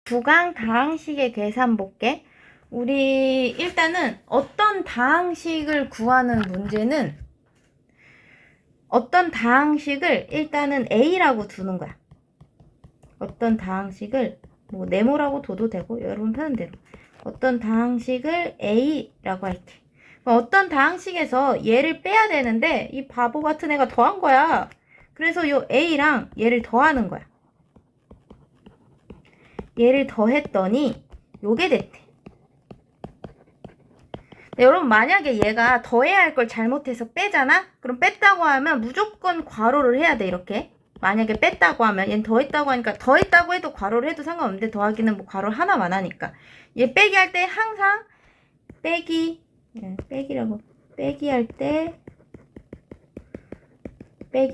부강 다항식의 계산 볼게. 우리 일단은 어떤 다항식을 구하는 문제는 어떤 다항식을 일단은 A라고 두는 거야. 어떤 다항식을 뭐 네모라고 둬도 되고 여러분 편한 대로 어떤 다항식을 A라고 할게. 어떤 다항식에서 얘를 빼야 되는데 이 바보 같은 애가 더한 거야. 그래서 요 A랑 얘를 더하는 거야. 얘를 더했더니 요게 됐대. 여러분 만약에 얘가 더해야 할 걸 잘못해서 빼잖아? 그럼 뺐다고 하면 무조건 괄호를 해야 돼. 이렇게. 만약에 뺐다고 하면 얘는 더했다고 하니까 더했다고 해도 괄호를 해도 상관없는데 더하기는 뭐 괄호 하나만 하니까 얘 빼기 할 때 항상 빼기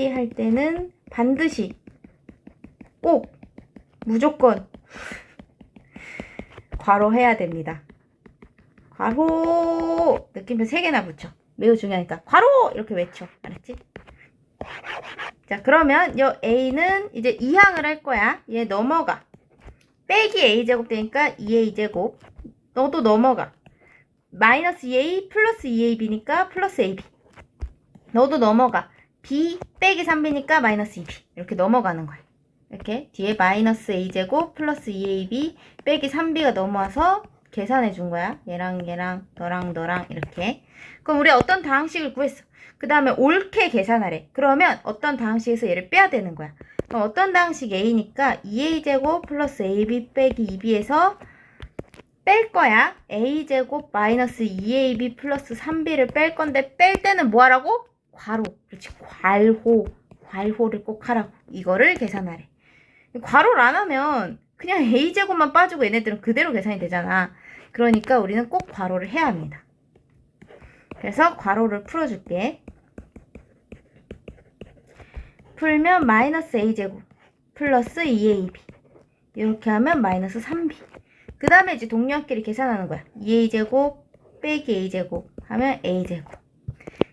할 때는 반드시 꼭 무조건 괄호 해야 됩니다. 괄호 느낌표 3개나 붙여. 매우 중요하니까 괄호 이렇게 외쳐. 알았지? 자, 그러면 요 A는 이제 2항을 할 거야. 얘 넘어가. 빼기 A제곱 되니까 2A제곱. 너도 넘어가. 마이너스 2A 플러스 2AB니까 플러스 AB. 너도 넘어가. B 빼기 3B니까 마이너스 2B. 이렇게 넘어가는 거야. 이렇게 뒤에 마이너스 A제곱 플러스 2AB 빼기 3B가 넘어와서 계산해 준 거야. 얘랑 얘랑 너랑 이렇게. 그럼 우리 어떤 다항식을 구했어. 그 다음에 옳게 계산하래. 그러면 어떤 다항식에서 얘를 빼야 되는 거야. 그럼 어떤 다항식 A니까 2A제곱 플러스 AB 빼기 2B에서 뺄 거야. A제곱 마이너스 2AB 플러스 3B를 뺄 건데 뺄 때는 뭐 하라고? 괄호. 그렇지. 괄호를 꼭 하라고. 이거를 계산하래. 괄호를 안 하면 그냥 A제곱만 빠지고 얘네들은 그대로 계산이 되잖아. 그러니까 우리는 꼭 괄호를 해야 합니다. 그래서 괄호를 풀어줄게. 풀면 마이너스 A제곱 플러스 2AB 이렇게 하면 마이너스 3B. 그 다음에 이제 동료끼리 계산하는 거야. 2A제곱 빼기 A제곱 하면 A제곱.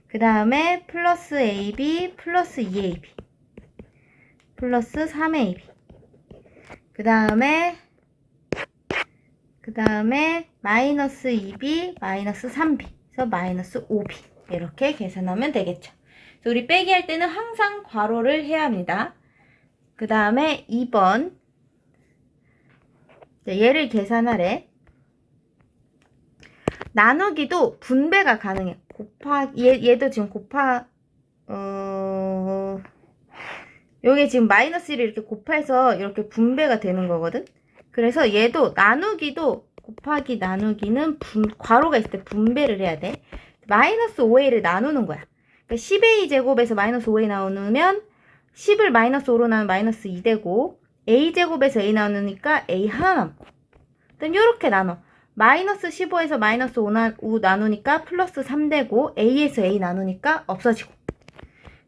그 다음에 플러스 AB 플러스 2AB 플러스 3AB. 그 다음에 마이너스 2B 마이너스 3B 그래서 마이너스 5B 이렇게 계산하면 되겠죠. 그래서 우리 빼기 할 때는 항상 괄호를 해야 합니다. 그 다음에 2번 얘를 계산하래. 나누기도 분배가 가능해. 얘도 지금 여기 지금 마이너스 1을 이렇게 곱해서 이렇게 분배가 되는 거거든. 그래서 얘도 나누기도 곱하기 나누기는 괄호가 있을 때 분배를 해야 돼. 마이너스 5a를 나누는 거야. 그러니까 10a 제곱에서 마이너스 5a 나누면 10을 마이너스 5로 나누면 마이너스 2 되고 a 제곱에서 a 나누니까 a 하나 남고. 일단 이렇게 나눠. 마이너스 15에서 마이너스 5 나누니까 플러스 3 되고 a에서 a 나누니까 없어지고.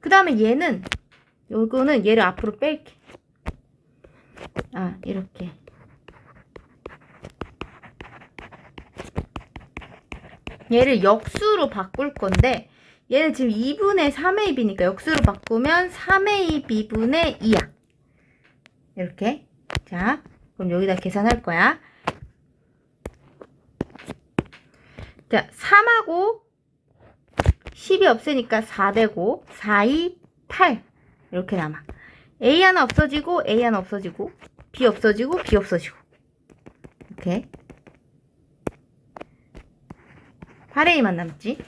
그 다음에 얘는 요거는 얘를 앞으로 뺄게. 이렇게. 얘를 역수로 바꿀 건데 얘는 지금 2분의 3ab니까 역수로 바꾸면 3ab분의 2야. 이렇게. 자, 그럼 여기다 계산할 거야. 자, 3하고 10이 없으니까 4 되고 4, 2, 8 이렇게 남아. A 하나 없어지고 A 하나 없어지고 B 없어지고 B 없어지고 이렇게 8A만 남지.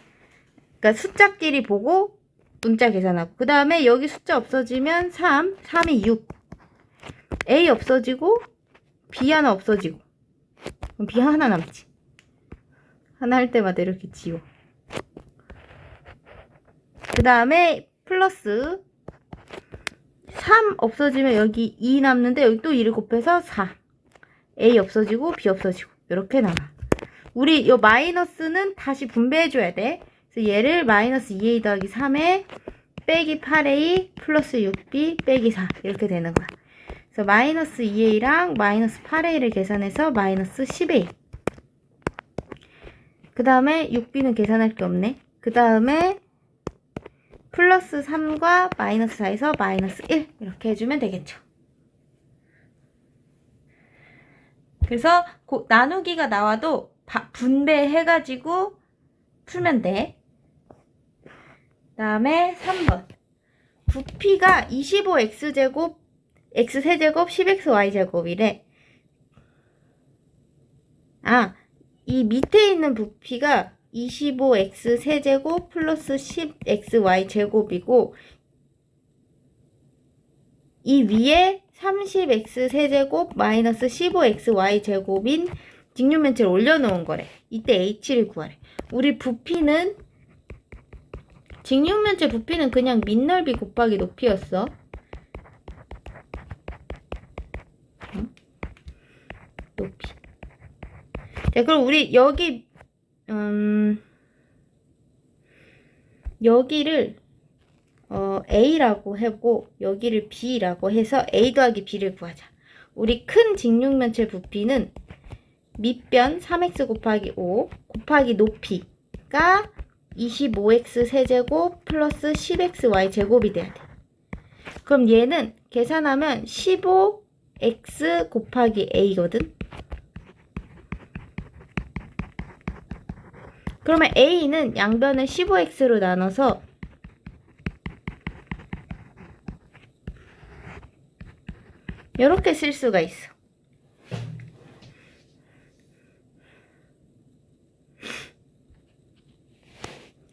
그러니까 숫자끼리 보고 문자 계산하고 그 다음에 여기 숫자 없어지면 3, 3이 6 A 없어지고 B 하나 없어지고 그럼 B 하나 남지. 하나 할 때마다 이렇게 지워. 그 다음에 플러스 3 없어지면 여기 2 남는데 여기 또 2를 곱해서 4 A 없어지고 B 없어지고 이렇게 남아. 우리 요 마이너스는 다시 분배해줘야 돼. 그래서 얘를 마이너스 2A 더하기 3에 빼기 8A 플러스 6B 빼기 4 이렇게 되는 거야. 그래서 마이너스 2A랑 마이너스 8A를 계산해서 마이너스 10A. 그 다음에 6B는 계산할 게 없네. 그 다음에 플러스 3과 마이너스 4에서 마이너스 1 이렇게 해주면 되겠죠. 그래서 나누기가 나와도 분배해가지고 풀면 돼. 그 다음에 3번. 부피가 25x제곱, x세제곱, 10xy제곱이래. 이 밑에 있는 부피가 25x세제곱 플러스 10xy제곱이고, 이 위에 30x세제곱 마이너스 15xy제곱인 직육면체를 올려놓은 거래. 이때 h를 구하래. 우리 부피는, 직육면체 부피는 그냥 밑넓이 곱하기 높이였어. 높이. 자, 그럼 우리 여기를 A라고 하고 여기를 B라고 해서 A 더하기 B를 구하자. 우리 큰 직육면체 부피는 밑변 3x 곱하기 5 곱하기 높이가 25x 세제곱 플러스 10xy 제곱이 돼야 돼. 그럼 얘는 계산하면 15x 곱하기 A거든. 그러면 A는 양변을 15x로 나눠서 이렇게 쓸 수가 있어.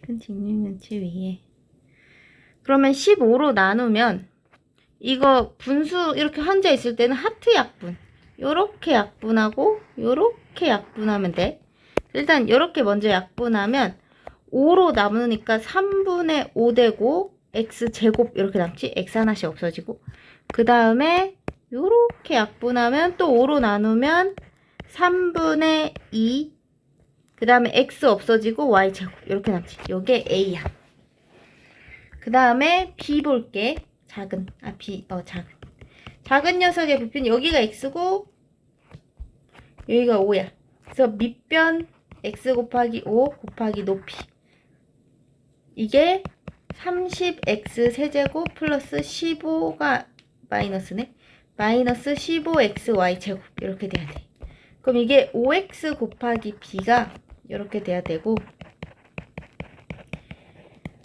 큰 직육면체 위에. 그러면 15로 나누면 이거 분수 이렇게 혼자 있을 때는 하트 약분. 요렇게 약분하고 요렇게 약분하면 돼. 일단 요렇게 먼저 약분하면 5로 남으니까 3분의 5 되고 x제곱 이렇게 남지? x 하나씩 없어지고 그 다음에 요렇게 약분하면 또 5로 나누면 3분의 2 그 다음에 x 없어지고 y제곱 이렇게 남지. 요게 a야. 그 다음에 b 볼게. 작은 녀석의 부피는 여기가 x고 여기가 5야. 그래서 밑변 x 곱하기 5 곱하기 높이 이게 30x 세제곱 플러스 15가 마이너스네. 마이너스 15xy 제곱 이렇게 돼야 돼. 그럼 이게 5x 곱하기 b가 이렇게 돼야 되고,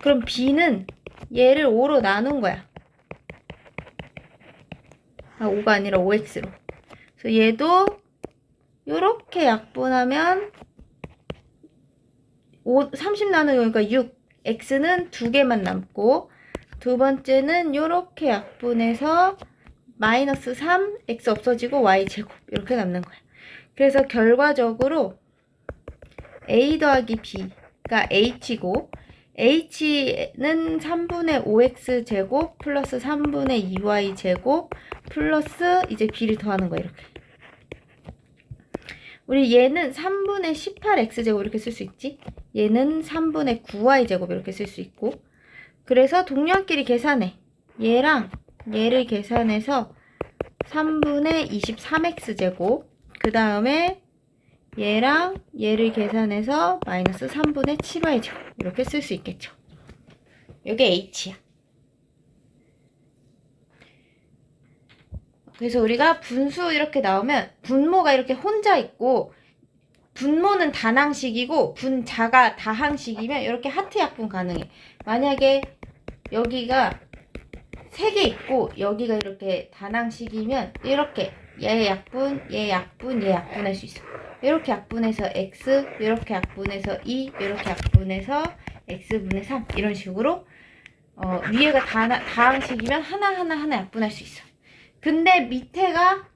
그럼 b는 얘를 5로 나눈 거야. 5가 아니라 5x로. 그래서 얘도 이렇게 약분하면 30 나누니까 6. x는 2개만 남고, 두 번째는 이렇게 약분해서 마이너스 3, x 없어지고 y제곱 이렇게 남는 거야. 그래서 결과적으로 a 더하기 b가 h고, h는 3분의 5x 제곱 플러스 3분의 2y 제곱 플러스 이제 b를 더하는 거야. 이렇게. 우리 얘는 3분의 18x 제곱 이렇게 쓸 수 있지. 얘는 3분의 9y 제곱 이렇게 쓸 수 있고. 그래서 동료끼리 계산해. 얘랑 얘를 계산해서 3분의 23x 제곱, 그 다음에 얘랑 얘를 계산해서 마이너스 3분의 7y 제곱 이렇게 쓸 수 있겠죠. 이게 h야. 그래서 우리가 분수 이렇게 나오면 분모가 이렇게 혼자 있고, 분모는 단항식이고 분자가 다항식이면 이렇게 하트 약분 가능해. 만약에 여기가 3개 있고 여기가 이렇게 단항식이면 이렇게 얘 약분, 얘 약분, 얘 약분할 수 있어. 이렇게 약분해서 x, 이렇게 약분해서 2, 이렇게 약분해서 x분의 3 이런 식으로 위에가 다항식이면 하나 약분할 수 있어. 근데 밑에가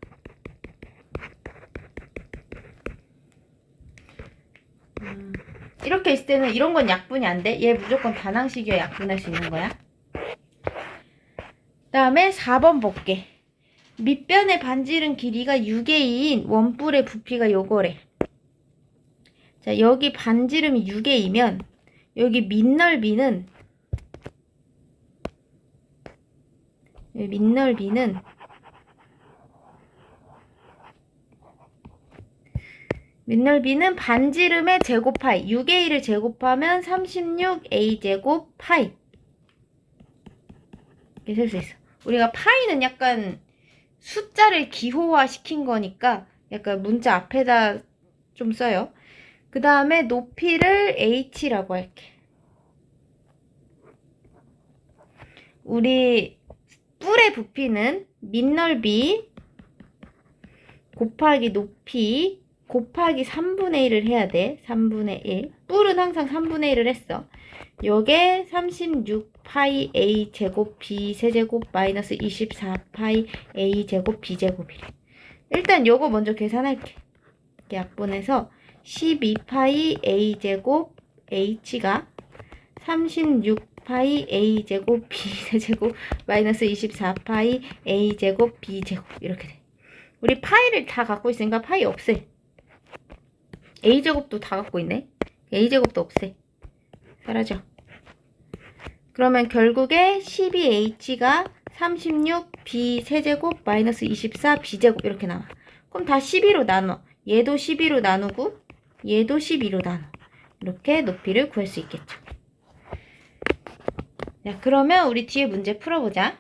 이렇게 있을 때는 이런 건 약분이 안 돼. 얘 무조건 단항식이어야 약분할 수 있는 거야. 그 다음에 4번 볼게. 밑변의 반지름 길이가 6A인 원뿔의 부피가 요거래. 자, 여기 반지름이 6A면 여기 밑넓이는 반지름의 제곱파이 6A를 제곱하면 36A 제곱 파이 이렇게 쓸 수 있어. 우리가 파이는 약간 숫자를 기호화 시킨 거니까 약간 문자 앞에다 좀 써요. 그 다음에 높이를 h라고 할게. 우리 뿔의 부피는 밑넓이 곱하기 높이 곱하기 3분의 1을 해야 돼. 3분의 1. 뿔은 항상 3분의 1을 했어. 요게 36파이 a 제곱 b 세제곱 마이너스 24파이 a 제곱 b 제곱이래. 일단 요거 먼저 계산할게. 약분해서 12파이 a 제곱 h가 36파이 a 제곱 b 세제곱 마이너스 24파이 a 제곱 b 제곱 이렇게 돼. 우리 파이를 다 갖고 있으니까 파이 없애. a 제곱도 다 갖고 있네. a 제곱도 없애. 사라져. 그러면 결국에 12h가 36b 세제곱 마이너스 24b 제곱 이렇게 나와. 그럼 다 12로 나눠. 얘도 12로 나누고 얘도 12로 나눠. 이렇게 높이를 구할 수 있겠죠. 자, 그러면 우리 뒤에 문제 풀어보자.